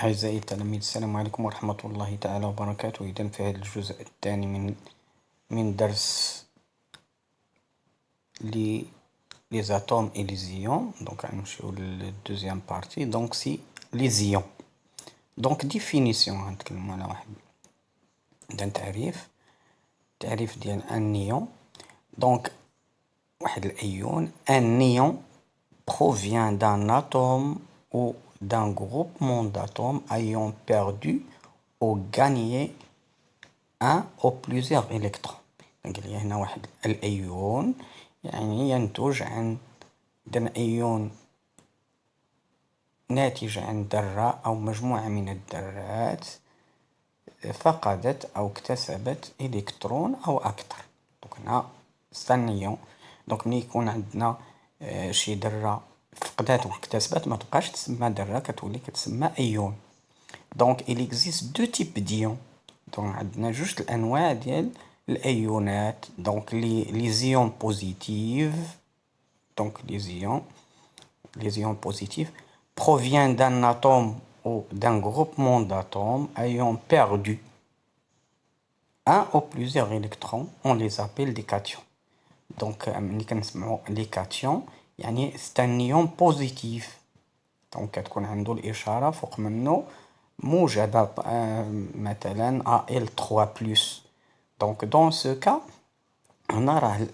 أعزائي التلاميذ، السلام عليكم ورحمة الله تعالى وبركاته. إذا في هذا الجزء الثاني من درس les atomes et les ions. Donc غنمشيو للدوزيام بارتي. دونك سي لي زيون. دونك ديفينيسيون غنتكلمو على واحد تعريف ديال ان نيون. دونك واحد الايون، ان نيون provient d'un atome ou d'un groupement d'atomes ayant perdu ou gagné un ou plusieurs électrons. قال لي هنا واحد الأيون يعني ينتج عن أيون ناتج عن ذرة أو مجموعة من الذرات فقدت أو اكتسبت إلكترون أو أكثر. دونك هنا ستانيون. دونك ملي يكون عندنا شي ذرة فقدات واكتسبت ما تبقاش تسمى ذرة، كتولي كتسمى أيون. دونك il existe deux types d'ions. دونك عندنا جوج الأنواع ديال الأيونات. دونك لي زيون بوزيتيف. دونك les ions positifs proviennent d'un atome ou d'un groupement d'atomes ayant perdu un ou plusieurs électrons. On les appelle des cations. دونك ملي كنسمعو لي كاتيون يعني c'est un ion positif. دونك كتكون عنده الإشارة فوق منه موجبة، مثلا Al3+. دونك دون سو كا هنا راه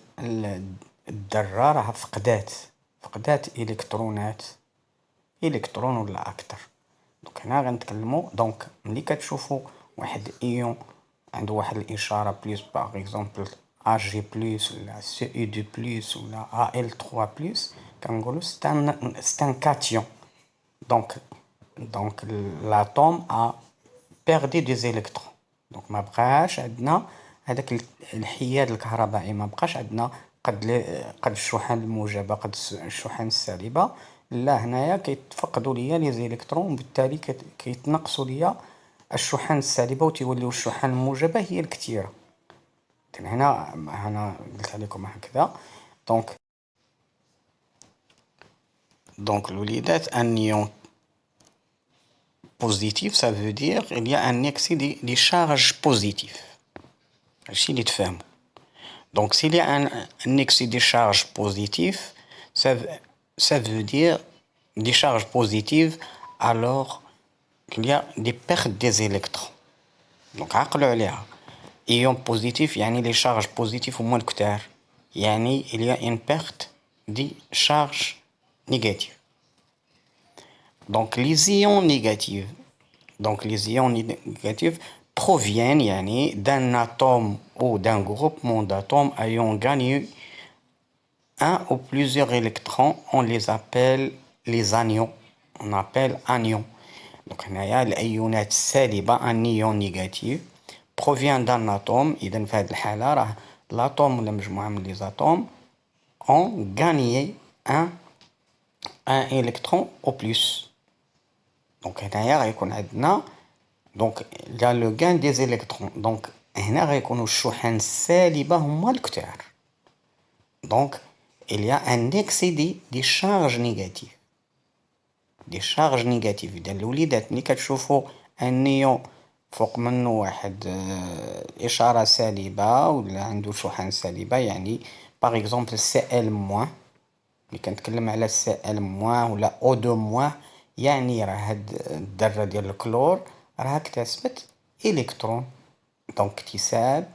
الذرة راه فقدات إلكترون ولا أكثر. دونك هنا غنتكلمو. دونك ملي كتشوفو واحد إيون عنده واحد الإشارة بليس، باغ إكزومبل Ag+, ولا Ce2+, ولا Al3+، كنقولو c'est un cation. Donc l'atome a perdu des électrons. Donc ما بقاش عندنا هذاك الحياد الكهربائي، ما بقاش عندنا قد الشحن الموجبة قد الشحن السالبة. لا، هنايا كيتفقدوا ليا لي زيلكترون، وبالتالي كيتنقصوا ليا الشحن السالبة وتيوليو الشحن الموجبة هي الكثيرة. هنا قلت لكم هكذا. Donc الوليدات un ion positif, ça veut dire il y a un excès des charges positives. هادشي اللي تفهموا. Donc s'il y a un excès des charges positives, ça veut dire des charges positives, alors qu'il y a des pertes des électrons. Donc عقلوا عليها. Ion positif يعني les charges positives هما الكتار، يعني il y a une perte des charges négatives. Donc les ions négatifs. Donc les ions négatifs proviennent يعني d'un atome ou d'un groupement d'atomes ayant gagné un ou plusieurs électrons. On les appelle les anions. On appelle anions. Donc هنايا الأيونات السالبة un ion négatif provient d'un atome. إذا في هذه الحالة راه l'atome ولا مجموعة من les atomes ont gagné un électron au plus. دونك هنايا غيكون عندنا دونك لا لو غان دي زيليكترون. دونك هنا غيكونوا الشحن السالبة هما الكتار. دونك il y a un excès des charges négatives. إذا الوليدات ملي كتشوفوا ان نيون فوق منه واحد إشارة سالبة ولا عنده شحن سالبة، يعني باغ اكزومبل Cl-، ملي كنتكلم على Cl- ولا O2-، يعني راه هاد الذرة ديال الكلور راه اكتسبت إلكترون. دونك اكتساب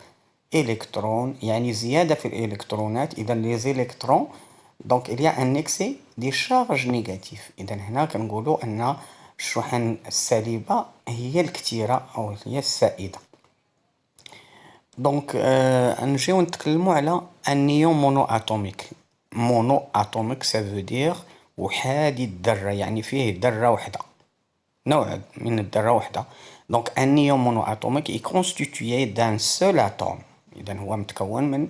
إلكترون يعني زيادة في الإلكترونات. إذا لي زيلكترون دونك il y a un excès des charges négatives. إذا هنا كنقولوا أن الشحن السالبة هي الكثيرة أو هي السائدة. دونك نجيو نتكلموا على النيون مونو أتوميك. مونو أتوميك ça veut dire وحادي الذرة، يعني فيه ذرة واحدة، نوع من الذرة واحدة. دونك un ion monoatomique est constitué d'un seul atome. إذا هو متكون من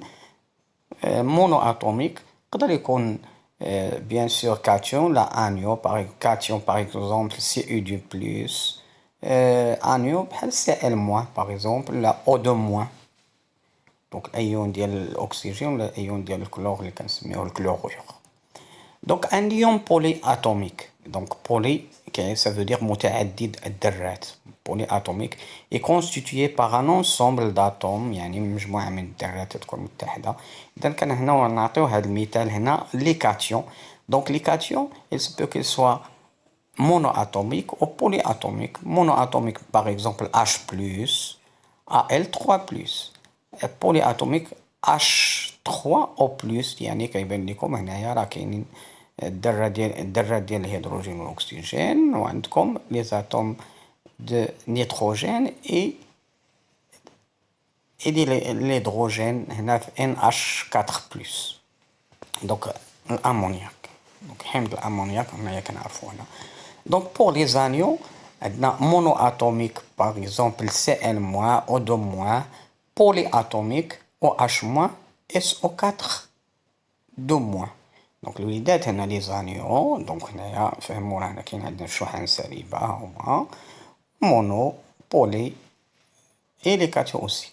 monoatomique. يقدر يكون bien sûr cation لا anion. cation par exemple Cu2+، anion بحال Cl- par exemple لا O2-. دونك الأيون ديال الأكسجين ولا الأيون ديال الكلور اللي كنسميوه الكلورور. Donc un ion polyatomique, donc poly, ça veut dire متعدد الذرات, polyatomique, est constitué par un ensemble d'atomes, يعني مجموعة من الذرات تكون متحدة. إذا كان هنا نعطيو هذا المثال هنا les cations. Donc les cations, il se peut qu'ils soient monoatomiques ou polyatomiques. Monoatomique par exemple H+, Al3+. polyatomique H3 او بلس، يعني كيبان لكم هنايا راه كاينين الذرات ديال الهيدروجين والاكسجين، وعندكم لي زاتوم دو نيتروجين اي دي الهيدروجين هنا في NH4+. دونك الامونياك، دونك حمض الامونياك هنايا كنعرفو هنا. دونك بور لي زانيو عندنا مونو اتوميك باغ اكزومبل Cl- O2-، polyatomique OH-، SO4 2-. دونك الوليدات هنا لي زانيو، دونك هنايا فهموا راه هنا كاين عندنا شحن سالبة هما mono, poly et les cations aussi.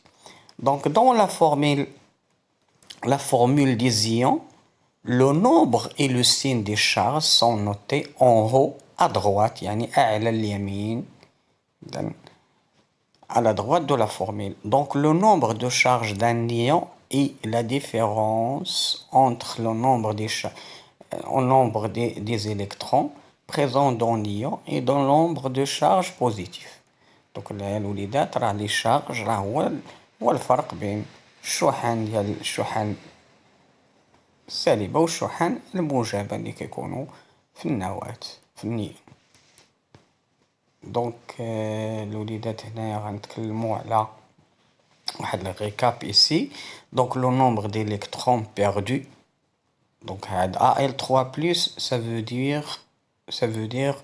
Donc dans la formule des ions, le nombre et le signe des charges sont notés en haut à droite، يعني أعلى اليمين à la droite de la formule. Donc le nombre de charges d'un ion et la différence entre le nombre des électrons présents dans l'ion et dans le nombre de charges positives. Donc الوليدات راه لي شارج راه هو الفرق بين الشحن السالبة والشحن الموجبة اللي كيكونوا في النواة في النيون. دونك الوليدات هنايا غنتكلموا على واحد الريكاب ici. Donc le nombre d'électrons perdus. Donc هاد Al3+, ça veut dire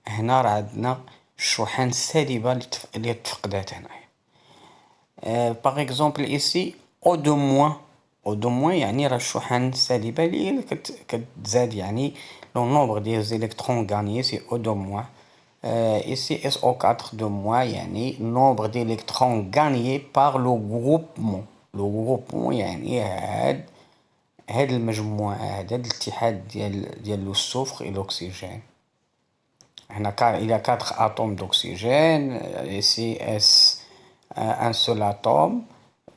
هنا راه عندنا الشحن السالبة اللي تفقدات هنايا. Par exemple ici O2-، O2- يعني راه الشحن السالبة اللي كتزاد، يعني le nombre des électrons gagnés c'est O2-. Ici SO4-، يعني nombre d'électrons gagnés par le groupement. Le groupement يعني هاد المجموعة، هاد الاتحاد ديال السفر et l'oxygène. هنا il y a 4 atomes d'oxygène. Ici un seul atome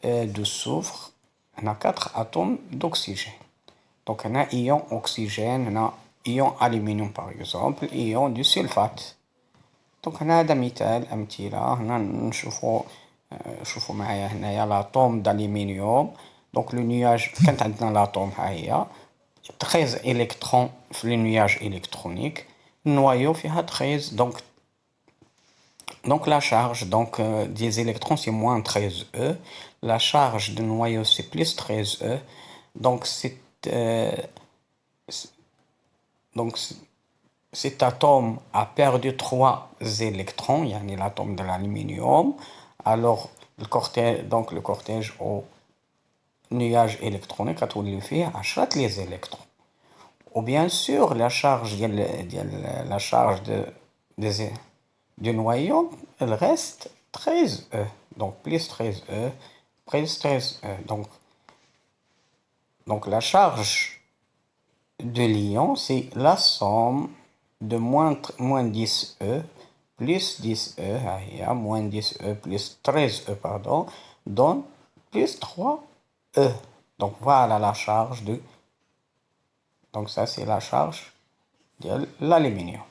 de soufre. هنا 4 atomes d'oxygène. Donc هنا ion oxygène، هنا ion aluminium par exemple، ion du sulfate. دونك هنا هذا مثال أمثلة. هنا شوفوا معايا هنايا لاطوم d'aluminium. دونك لو نياج كانت عندنا لاطوم ها هي 13 إلكترون في لو نياج إلكترونيك، النوايو فيها 13. Donc la charge des électrons c'est moins 13 E, la charge du noyau c'est plus 13 E. Donc cet atome a perdu 3 électrons، يعني l'atome de l'aluminium. Alors le cortège au nuage électronique غتولي فيه 10 les électrons. Ou bien sûr la charge du noyau elle reste 13E. Donc plus 13E, plus 13E. Donc la charge de l'ion c'est la somme de moins 10E plus 10E, moins 10E plus 13E, pardon, donne plus 3E. Donc voilà la charge de... Donc ça c'est la charge de l'aluminium.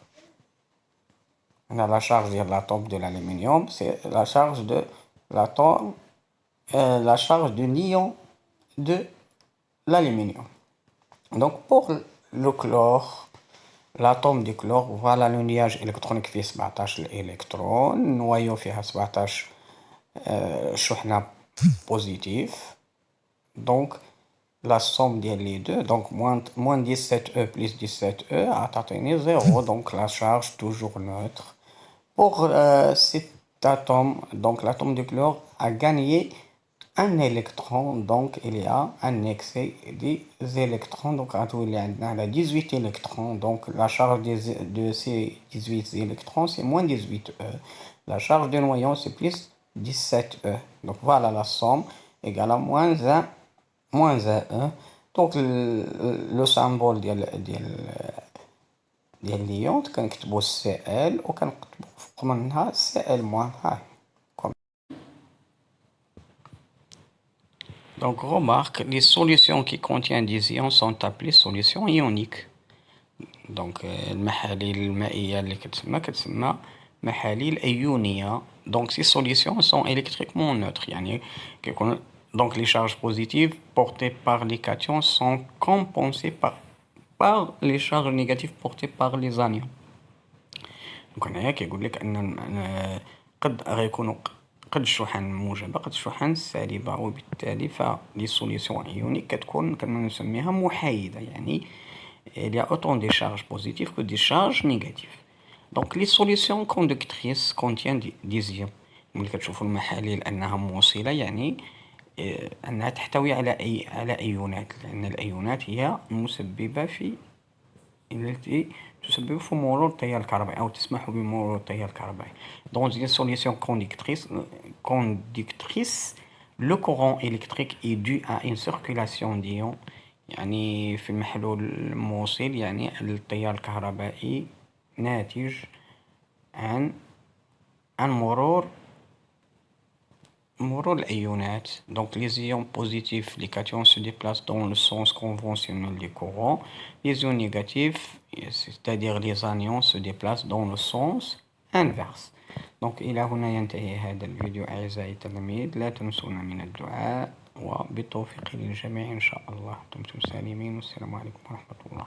On a la charge de l'atome de l'aluminium, c'est la charge de l'atome, la charge de l'ion de l'aluminium. Donc pour le chlore, l'atome du chlore, voilà le nuage électronique فيه 17 الإلكترون، النوايو فيها 17 شحنة بوزيتيف. Donc la somme ديال les deux، donc moins 17E plus 17E تعطيني 0. Donc la charge toujours neutre. Pour cet atome, donc l'atome de chlore a gagné un électron, donc il y a un excès des électrons. Donc il y a 18 électrons, donc la charge de ces 18 électrons c'est moins 18E. La charge du noyau c'est plus 17E. Donc voilà la somme égale à moins 1, moins 1. دونك لو سامبول ديال ليون كنكتبو سي ال وكنكتبو فوق منها سي ال موان. هاي donc remarque les solutions qui contiennent des ions sont appelées solutions ioniques. donc المحاليل المائية اللي كتسمى محاليل أيونية. donc ces solutions sont électriquement neutres يعني كيكون donc les charges positives portées par les cations sont compensées par les charges négatives portées par les anions. donc هنايا كيقول لك ان قد غيكونوا قد الشحن موجبة قد الشحن سالبة، وبالتالي فلي سوليسيون ايونيك كتكون كما نسميها محايدة، يعني il y a autant de charges positives que des charges négatives. donc les solutions conductrices contiennent des ions. ملي كتشوفوا المحاليل انها موصلة يعني انها تحتوي على ايونات، لان الايونات هي مسببة التي تسبب في مرور التيار الكهربائي أو تسمح بمرور التيار الكهربائي. Dans une solution conductrice, le courant électrique est dû à une circulation d'ions. يعني في المحلول الموصل يعني التيار الكهربائي ناتج عن مرور الأيونات. donc les ions positifs, les cations se déplacent dans le sens conventionnel du courant. les ions négatifs, c'est-à-dire les anions, se déplacent dans le sens inverse. donc إلى هنا ينتهي هذا الفيديو أعزائي التلاميذ. لا تنسونا من الدعاء وبالتوفيق للجميع إن شاء الله. دمتم سالمين والسلام عليكم ورحمة الله.